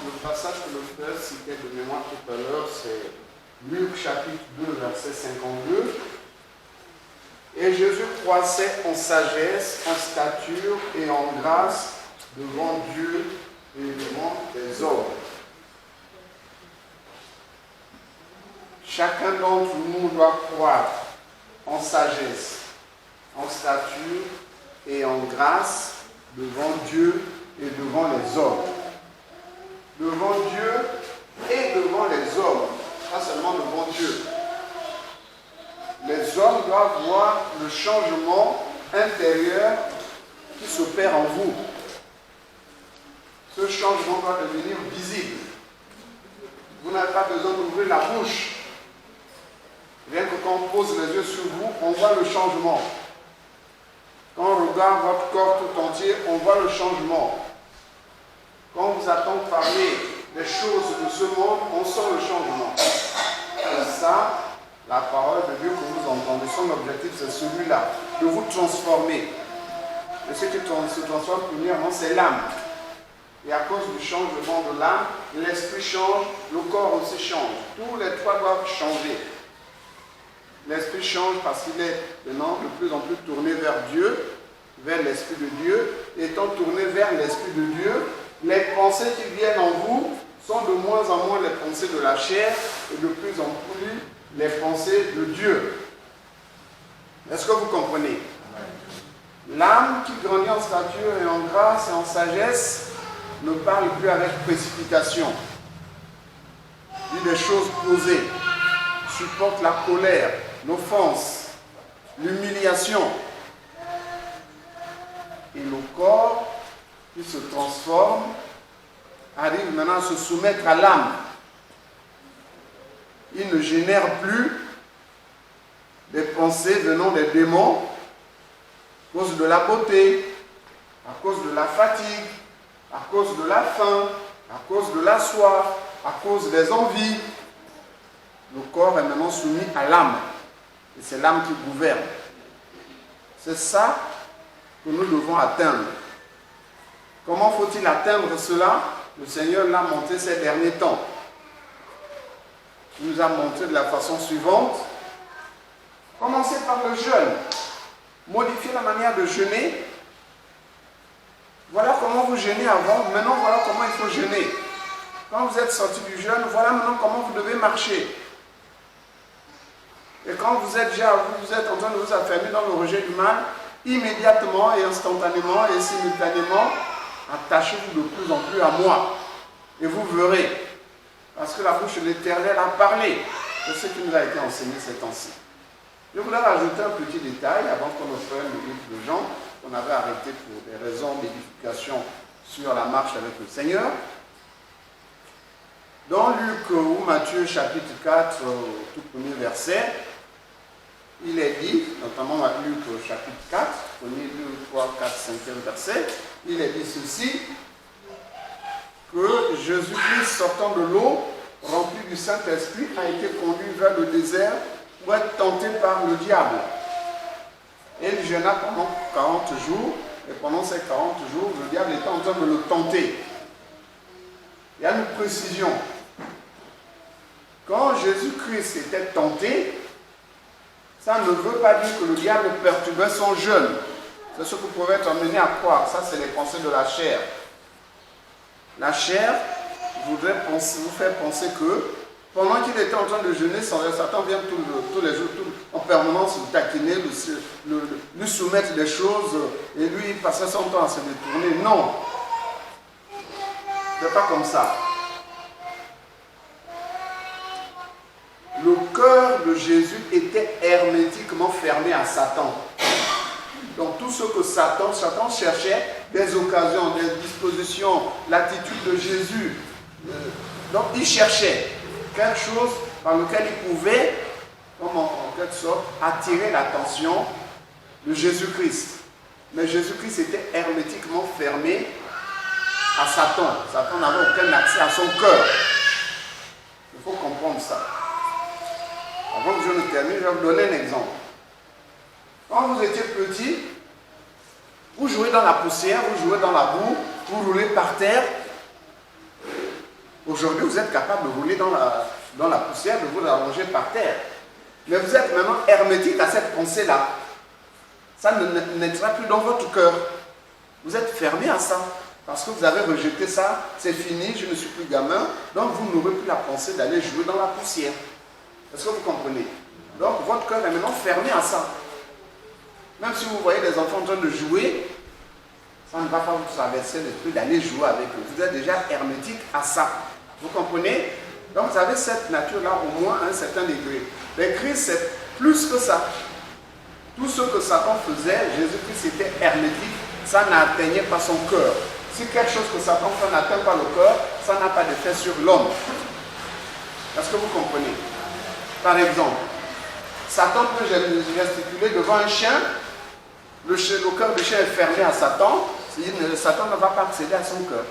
le passage que le frère citait de mémoire tout à l'heure, c'est Luc chapitre 2, verset 52. Et Jésus croissait en sagesse, en stature et en grâce devant Dieu et devant les hommes. Chacun d'entre nous doit croître en sagesse, en stature et en grâce devant Dieu et devant les hommes. Devant Dieu et devant les hommes, pas seulement devant Dieu. Les hommes doivent voir le changement intérieur qui s'opère en vous. Ce changement doit devenir visible. Vous n'avez pas besoin d'ouvrir la bouche. Rien que quand on pose les yeux sur vous, on voit le changement. Quand on regarde votre corps tout entier, on voit le changement. Quand on vous attend parler des choses de ce monde, on sent le changement. C'est ça, la parole de Dieu que vous entendez. Son objectif, c'est celui-là, de vous transformer. Et ce qui se transforme premièrement, c'est l'âme. Et à cause du changement de l'âme, l'esprit change, le corps aussi change. Tous les trois doivent changer. L'esprit change parce qu'il est maintenant de plus en plus tourné vers Dieu, vers l'Esprit de Dieu. Étant tourné vers l'Esprit de Dieu, les pensées qui viennent en vous sont de moins en moins les pensées de la chair et de plus en plus les pensées de Dieu. Est-ce que vous comprenez? L'âme qui grandit en stature et en grâce et en sagesse ne parle plus avec précipitation. Dit des choses posées, supporte la colère, l'offense, l'humiliation. Et le corps qui se transforme arrive maintenant à se soumettre à l'âme. Il ne génère plus des pensées venant des démons à cause de la beauté, à cause de la fatigue, à cause de la faim, à cause de la soif, à cause des envies. Le corps est maintenant soumis à l'âme. Et c'est l'âme qui gouverne. C'est ça que nous devons atteindre. Comment faut-il atteindre cela? Le Seigneur l'a montré ces derniers temps. Il nous a montré de la façon suivante. Commencez par le jeûne. Modifiez la manière de jeûner. Voilà comment vous jeûnez avant. Maintenant, voilà comment il faut jeûner. Quand vous êtes sorti du jeûne, voilà maintenant comment vous devez marcher. Et quand vous êtes en train de vous affermir dans le rejet du mal, immédiatement et instantanément et simultanément, attachez-vous de plus en plus à moi. Et vous verrez. Parce que la bouche de l'Éternel a parlé. C'est ce qui nous a été enseigné ces temps-ci. Je voulais rajouter un petit détail avant qu'on ne prenne le livre de Jean, qu'on avait arrêté pour des raisons d'édification sur la marche avec le Seigneur. Dans Luc ou Matthieu chapitre 4, tout premier verset, il est dit, notamment Luc chapitre 4, 1er, 2, 3, 4, 5e verset, il est dit ceci, que Jésus-Christ sortant de l'eau, rempli du Saint-Esprit, a été conduit vers le désert pour être tenté par le diable. Et il jeûna pendant 40 jours, et pendant ces 40 jours, le diable était en train de le tenter. Il y a une précision. Quand Jésus-Christ était tenté, ça ne veut pas dire que le diable perturbait son jeûne. C'est ce que vous pouvez être amené à croire. Ça, c'est les pensées de la chair. La chair voudrait vous faire penser que pendant qu'il était en train de jeûner, Satan vient tous les jours, en permanence le taquiner, lui soumettre des choses, et lui, il passait son temps à se détourner. Non. C'est pas comme ça. Le cœur de Jésus était hermétiquement fermé à Satan. Donc tout ce que Satan cherchait, des occasions, des dispositions, l'attitude de Jésus. Donc il cherchait quelque chose par lequel il pouvait, comme en quelque sorte, attirer l'attention de Jésus-Christ. Mais Jésus-Christ était hermétiquement fermé à Satan. Satan n'avait aucun accès à son cœur. Il faut comprendre ça. Avant que je ne termine, je vais vous donner un exemple. Quand vous étiez petit, vous jouez dans la poussière, vous jouez dans la boue, vous roulez par terre. Aujourd'hui, vous êtes capable de rouler dans la poussière, de vous allonger par terre. Mais vous êtes maintenant hermétique à cette pensée-là. Ça ne naîtra plus dans votre cœur. Vous êtes fermé à ça. Parce que vous avez rejeté ça, c'est fini, je ne suis plus gamin. Donc vous n'aurez plus la pensée d'aller jouer dans la poussière. Est-ce que vous comprenez? Donc votre cœur est maintenant fermé à ça. Même si vous voyez des enfants en train de jouer, ça ne va pas vous traverser l'esprit d'aller jouer avec eux. Vous êtes déjà hermétique à ça. Vous comprenez? Donc vous avez cette nature-là au moins à un certain degré. Mais Christ, c'est plus que ça. Tout ce que Satan faisait, Jésus-Christ était hermétique, ça n'atteignait pas son cœur. Si quelque chose que Satan fait n'atteint pas le cœur, ça n'a pas d'effet sur l'homme. Est-ce que vous comprenez? Par exemple, Satan peut gesticuler devant un chien, le cœur du chien est fermé à Satan, Satan ne va pas accéder à son cœur.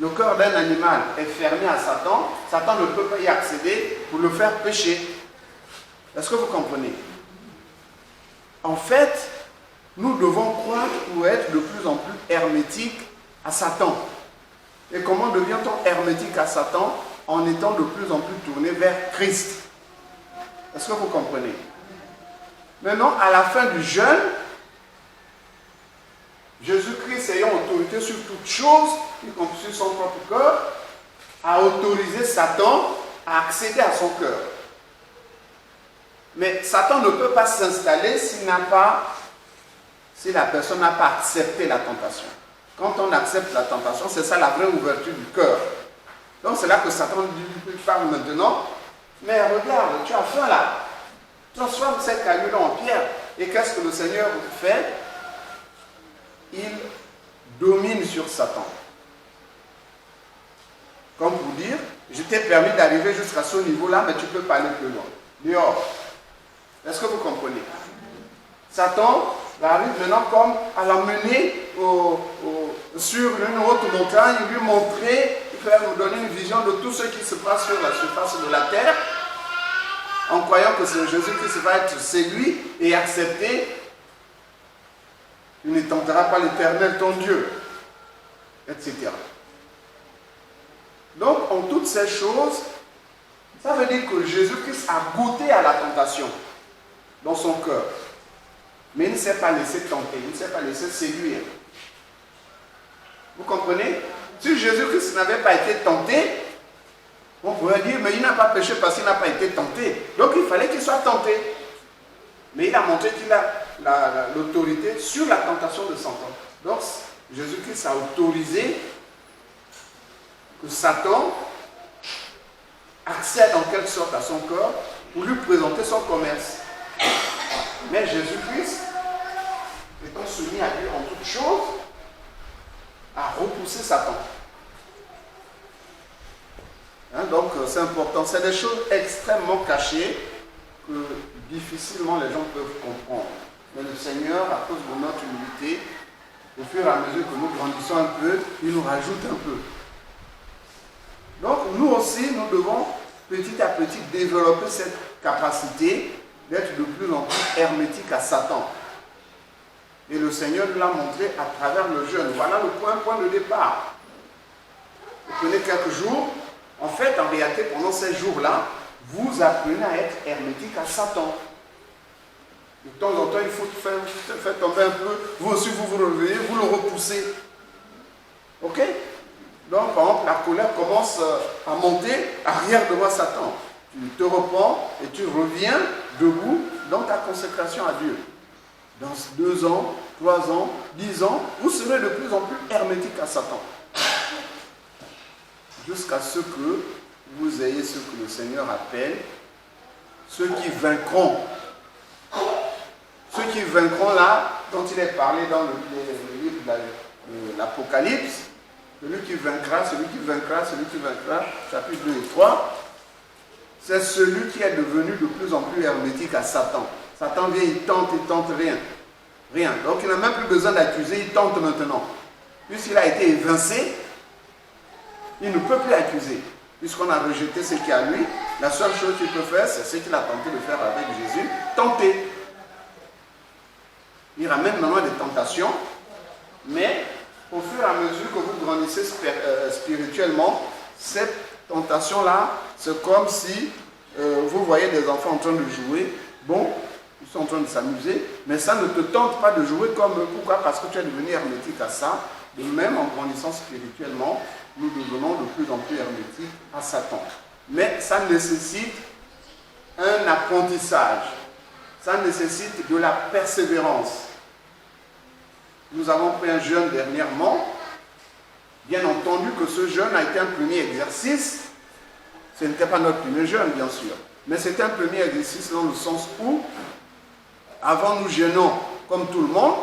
Le cœur d'un animal est fermé à Satan, Satan ne peut pas y accéder pour le faire pécher. Est-ce que vous comprenez? En fait, nous devons croître pour être de plus en plus hermétiques à Satan. Et comment devient-on hermétique à Satan? En étant de plus en plus tourné vers Christ. Est-ce que vous comprenez? Maintenant, à la fin du jeûne, Jésus-Christ ayant autorité sur toutes choses, y compris sur son propre cœur, a autorisé Satan à accéder à son cœur. Mais Satan ne peut pas s'installer si la personne n'a pas accepté la tentation. Quand on accepte la tentation, c'est ça la vraie ouverture du cœur. Donc c'est là que Satan lui parle maintenant. Mais regarde, tu as faim là. Transforme cette caillou en pierre. Et qu'est-ce que le Seigneur fait? Il domine sur Satan. Comme pour dire, je t'ai permis d'arriver jusqu'à ce niveau-là, mais tu ne peux pas aller plus loin. Dehors. Est-ce que vous comprenez? Satan arrive maintenant comme à l'emmener sur une haute montagne, lui montrer, faire nous donner une vision de tout ce qui se passe sur la surface de la terre, en croyant que c'est Jésus-Christ va être séduit et accepté. Il ne tentera pas l'Éternel ton Dieu, etc. Donc, en toutes ces choses, ça veut dire que Jésus-Christ a goûté à la tentation dans son cœur. Mais il ne s'est pas laissé tenter, il ne s'est pas laissé séduire. Vous comprenez? Si Jésus-Christ n'avait pas été tenté, on pourrait dire, mais il n'a pas péché parce qu'il n'a pas été tenté. Donc il fallait qu'il soit tenté. Mais il a montré qu'il a l'autorité sur la tentation de Satan. Donc Jésus-Christ a autorisé que Satan accède en quelque sorte à son cœur pour lui présenter son commerce. Mais Jésus-Christ, étant soumis à Dieu en toutes choses, a repoussé Satan. Donc c'est important. C'est des choses extrêmement cachées que difficilement les gens peuvent comprendre. Mais le Seigneur, à cause de notre humilité, au fur et à mesure que nous grandissons un peu, il nous rajoute un peu. Donc nous aussi, nous devons petit à petit développer cette capacité d'être de plus en plus hermétique à Satan. Et le Seigneur nous l'a montré à travers le jeûne. Voilà le point de départ. Vous prenez quelques jours. En fait, en réalité, pendant ces jours-là, vous apprenez à être hermétique à Satan. De temps en temps, il faut faire tomber un peu. Vous aussi, vous vous réveillez, vous le repoussez. Ok? Donc, par exemple, la colère commence à monter arrière devant Satan. Tu te repens et tu reviens debout dans ta consécration à Dieu. Dans 2 ans, 3 ans, 10 ans, vous serez de plus en plus hermétique à Satan. Jusqu'à ce que vous ayez ce que le Seigneur appelle ceux qui vaincront. Ceux qui vaincront là, dont il est parlé dans le livre de l'Apocalypse, celui qui vaincra, celui qui vaincra, celui qui vaincra, chapitre 2 et 3, c'est celui qui est devenu de plus en plus hermétique à Satan. Satan vient, il tente rien. Rien. Donc il n'a même plus besoin d'accuser, il tente maintenant. Puisqu'il a été évincé, il ne peut plus accuser. Puisqu'on a rejeté ce qui est à lui, la seule chose qu'il peut faire, c'est ce qu'il a tenté de faire avec Jésus, tenter. Il ramène maintenant des tentations, mais au fur et à mesure que vous grandissez spirituellement, cette tentation-là, c'est comme si vous voyez des enfants en train de jouer. Bon, ils sont en train de s'amuser, mais ça ne te tente pas de jouer comme eux. Pourquoi? Parce que tu es devenu hermétique à ça. Et même en grandissant spirituellement, nous devenons de plus en plus hermétiques à Satan. Mais ça nécessite un apprentissage. Ça nécessite de la persévérance. Nous avons pris un jeûne dernièrement. Bien entendu que ce jeûne a été un premier exercice. Ce n'était pas notre premier jeûne, bien sûr. Mais c'était un premier exercice dans le sens où, avant nous jeûnons comme tout le monde,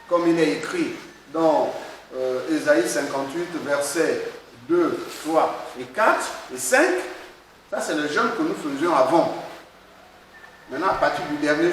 comme il est écrit dans Ésaïe 58, versets 2, 3 et 4 et 5. Ça, c'est le jeûne que nous faisions avant. Maintenant, à partir du dernier